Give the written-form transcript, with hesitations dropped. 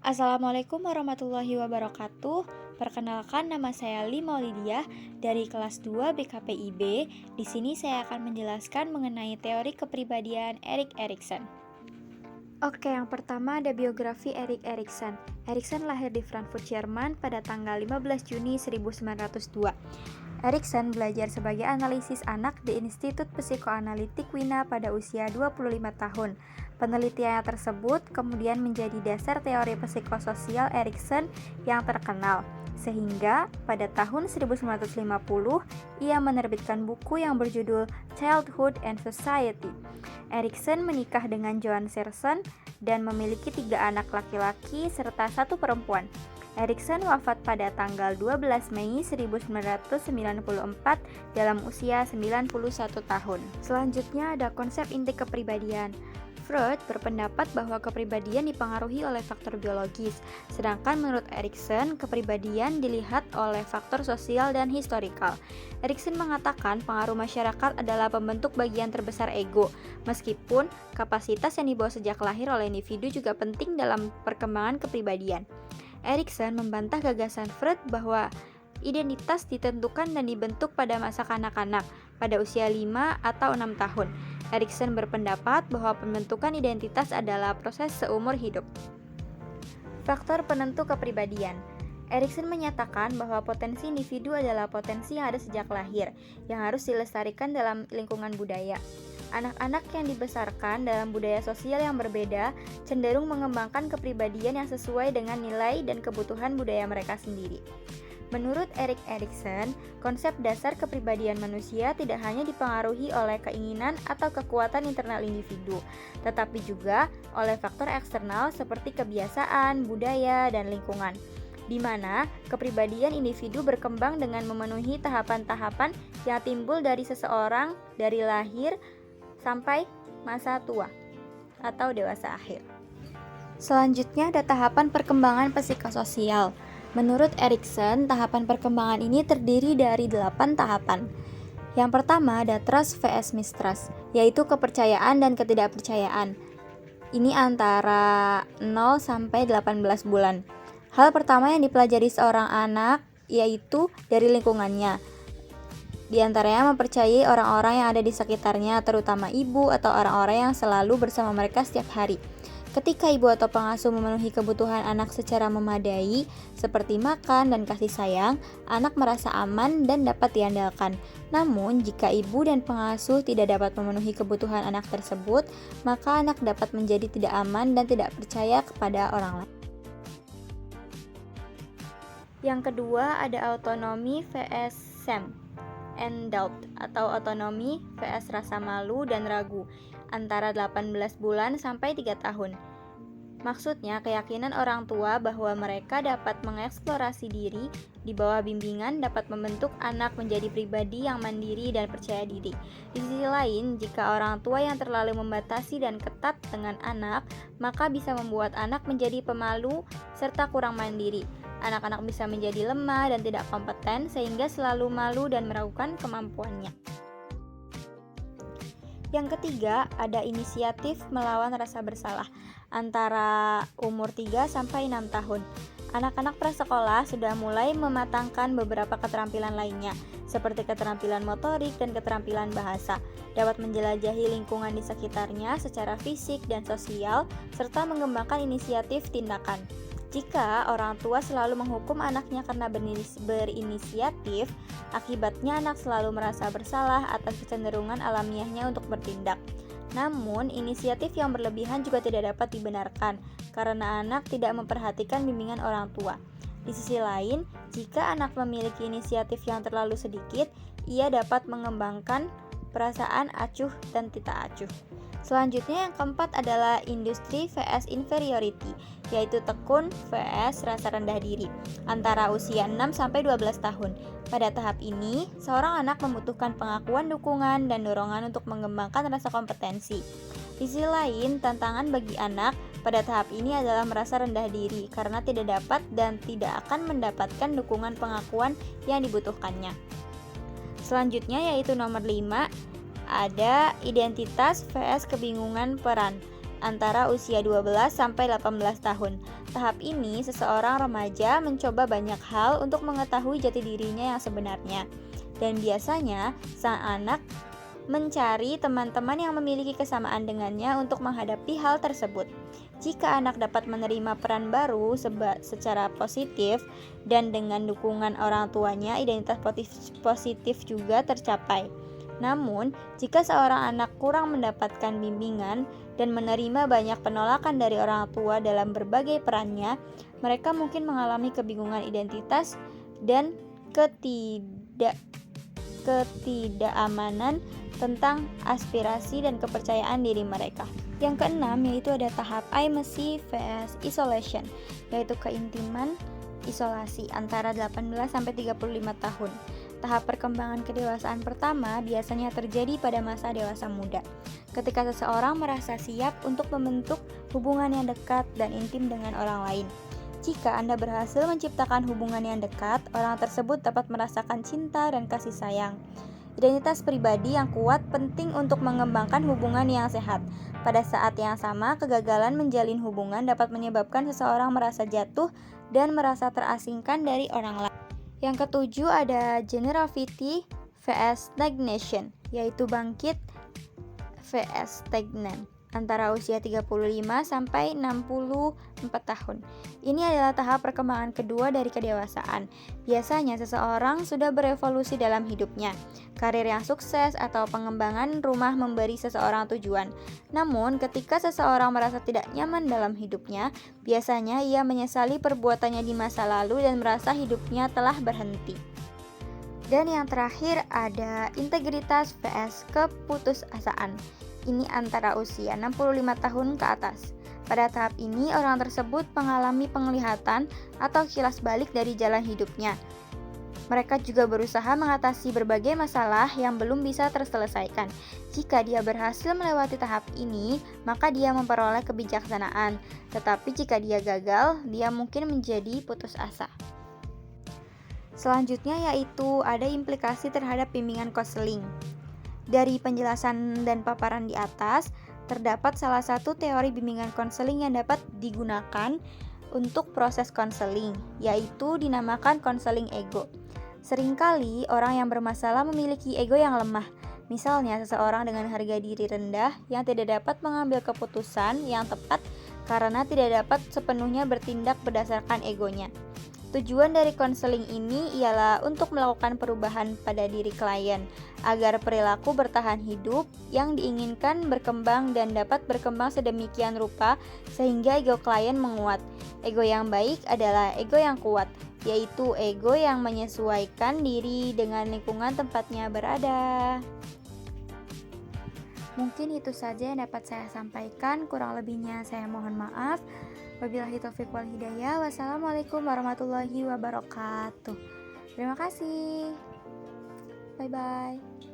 Assalamualaikum warahmatullahi wabarakatuh. Perkenalkan, nama saya Lima Lydia dari kelas 2 BKPIB. Di sini saya akan menjelaskan mengenai teori kepribadian Erik Erikson. Oke, yang pertama ada biografi Erik Erikson. Erikson lahir di Frankfurt, Jerman pada tanggal 15 Juni 1902. Erikson belajar sebagai analisis anak di Institut Psikoanalitik Wina pada usia 25 tahun. Penelitiannya tersebut kemudian menjadi dasar teori psikososial Erikson yang terkenal, sehingga pada tahun 1950 ia menerbitkan buku yang berjudul Childhood and Society. Erikson menikah dengan Joan Serson dan memiliki 3 anak laki-laki serta 1 perempuan. Erikson wafat pada tanggal 12 Mei 1994 dalam usia 91 tahun. Selanjutnya ada konsep inti kepribadian. Freud berpendapat bahwa kepribadian dipengaruhi oleh faktor biologis, sedangkan menurut Erikson, kepribadian dilihat oleh faktor sosial dan historikal. Erikson mengatakan pengaruh masyarakat adalah pembentuk bagian terbesar ego, meskipun kapasitas yang dibawa sejak lahir oleh individu juga penting dalam perkembangan kepribadian. Erikson membantah gagasan Freud bahwa identitas ditentukan dan dibentuk pada masa kanak-kanak, pada usia 5 atau 6 tahun. Erikson berpendapat bahwa pembentukan identitas adalah proses seumur hidup. Faktor penentu kepribadian. Erikson menyatakan bahwa potensi individu adalah potensi yang ada sejak lahir, yang harus dilestarikan dalam lingkungan budaya. Anak-anak yang dibesarkan dalam budaya sosial yang berbeda cenderung mengembangkan kepribadian yang sesuai dengan nilai dan kebutuhan budaya mereka sendiri. Menurut Erik Erikson, konsep dasar kepribadian manusia tidak hanya dipengaruhi oleh keinginan atau kekuatan internal individu, tetapi juga oleh faktor eksternal seperti kebiasaan, budaya, dan lingkungan, di mana kepribadian individu berkembang dengan memenuhi tahapan-tahapan yang timbul dari seseorang dari lahir sampai masa tua atau dewasa akhir. Selanjutnya ada tahapan perkembangan psikososial. Menurut Erikson, tahapan perkembangan ini terdiri dari 8 tahapan. Yang pertama ada trust vs mistrust, yaitu kepercayaan dan ketidakpercayaan. Ini antara 0 sampai 18 bulan. Hal pertama yang dipelajari seorang anak yaitu dari lingkungannya. Di antaranya mempercayai orang-orang yang ada di sekitarnya, terutama ibu atau orang-orang yang selalu bersama mereka setiap hari. Ketika ibu atau pengasuh memenuhi kebutuhan anak secara memadai, seperti makan dan kasih sayang, anak merasa aman dan dapat diandalkan. Namun, jika ibu dan pengasuh tidak dapat memenuhi kebutuhan anak tersebut, maka anak dapat menjadi tidak aman dan tidak percaya kepada orang lain. Yang kedua ada autonomi vs shame and doubt, atau otonomi vs rasa malu dan ragu, antara 18 bulan sampai 3 tahun. Maksudnya keyakinan orang tua bahwa mereka dapat mengeksplorasi diri di bawah bimbingan dapat membentuk anak menjadi pribadi yang mandiri dan percaya diri. Di sisi lain, jika orang tua yang terlalu membatasi dan ketat dengan anak, maka bisa membuat anak menjadi pemalu serta kurang mandiri. Anak-anak bisa menjadi lemah dan tidak kompeten sehingga selalu malu dan meragukan kemampuannya. Yang ketiga, ada inisiatif melawan rasa bersalah antara umur 3 sampai 6 tahun. Anak-anak prasekolah sudah mulai mematangkan beberapa keterampilan lainnya, seperti keterampilan motorik dan keterampilan bahasa, dapat menjelajahi lingkungan di sekitarnya secara fisik dan sosial, serta mengembangkan inisiatif tindakan. Jika orang tua selalu menghukum anaknya karena berinisiatif, akibatnya anak selalu merasa bersalah atas kecenderungan alamiahnya untuk bertindak. Namun, inisiatif yang berlebihan juga tidak dapat dibenarkan karena anak tidak memperhatikan bimbingan orang tua. Di sisi lain, jika anak memiliki inisiatif yang terlalu sedikit, ia dapat mengembangkan perasaan acuh dan tidak acuh. Selanjutnya yang keempat adalah industri vs inferiority, yaitu tekun vs rasa rendah diri, antara usia 6 sampai 12 tahun. Pada tahap ini, seorang anak membutuhkan pengakuan, dukungan, dan dorongan untuk mengembangkan rasa kompetensi. Di sisi lain, tantangan bagi anak pada tahap ini adalah merasa rendah diri karena tidak dapat dan tidak akan mendapatkan dukungan pengakuan yang dibutuhkannya. Selanjutnya yaitu nomor 5, ada identitas vs kebingungan peran. antara usia 12 sampai 18 tahun. Tahap ini, seseorang remaja mencoba banyak hal untuk mengetahui jati dirinya yang sebenarnya. Dan biasanya, sang anak mencari teman-teman yang memiliki kesamaan dengannya untuk menghadapi hal tersebut. Jika anak dapat menerima peran baru secara positif dan dengan dukungan orang tuanya, identitas positif juga tercapai. Namun, jika seorang anak kurang mendapatkan bimbingan dan menerima banyak penolakan dari orang tua dalam berbagai perannya, mereka mungkin mengalami kebingungan identitas dan ketidakamanan tentang aspirasi dan kepercayaan diri mereka. Yang keenam yaitu ada tahap intimacy vs isolation, yaitu keintiman isolasi antara 18 sampai 35 tahun. Tahap perkembangan kedewasaan pertama biasanya terjadi pada masa dewasa muda, ketika seseorang merasa siap untuk membentuk hubungan yang dekat dan intim dengan orang lain. Jika Anda berhasil menciptakan hubungan yang dekat, orang tersebut dapat merasakan cinta dan kasih sayang. Identitas pribadi yang kuat penting untuk mengembangkan hubungan yang sehat. Pada saat yang sama, kegagalan menjalin hubungan dapat menyebabkan seseorang merasa jatuh dan merasa terasingkan dari orang lain. Yang ketujuh ada generosity vs stagnation, yaitu bangkit vs stagnan antara usia 35 sampai 64 tahun. Ini adalah tahap perkembangan kedua dari kedewasaan. Biasanya seseorang sudah berevolusi dalam hidupnya. Karir yang sukses atau pengembangan rumah memberi seseorang tujuan. Namun, ketika seseorang merasa tidak nyaman dalam hidupnya, biasanya ia menyesali perbuatannya di masa lalu dan merasa hidupnya telah berhenti. Dan yang terakhir ada integritas vs keputusasaan. Ini antara usia 65 tahun ke atas. Pada tahap ini, orang tersebut mengalami penglihatan atau kilas balik dari jalan hidupnya. Mereka juga berusaha mengatasi berbagai masalah yang belum bisa terselesaikan. Jika dia berhasil melewati tahap ini, maka dia memperoleh kebijaksanaan. Tetapi jika dia gagal, dia mungkin menjadi putus asa. Selanjutnya yaitu ada implikasi terhadap bimbingan konseling. Dari penjelasan dan paparan di atas, terdapat salah satu teori bimbingan konseling yang dapat digunakan untuk proses konseling, yaitu dinamakan konseling ego. Seringkali orang yang bermasalah memiliki ego yang lemah. Misalnya seseorang dengan harga diri rendah yang tidak dapat mengambil keputusan yang tepat karena tidak dapat sepenuhnya bertindak berdasarkan egonya. Tujuan dari konseling ini ialah untuk melakukan perubahan pada diri klien agar perilaku bertahan hidup yang diinginkan berkembang dan dapat berkembang sedemikian rupa sehingga ego klien menguat. Ego yang baik adalah ego yang kuat, yaitu ego yang menyesuaikan diri dengan lingkungan tempatnya berada. Mungkin itu saja yang dapat saya sampaikan, kurang lebihnya saya mohon maaf. Wabillahi taufiq wal hidayah. Wassalamualaikum warahmatullahi wabarakatuh. Terima kasih. Bye bye.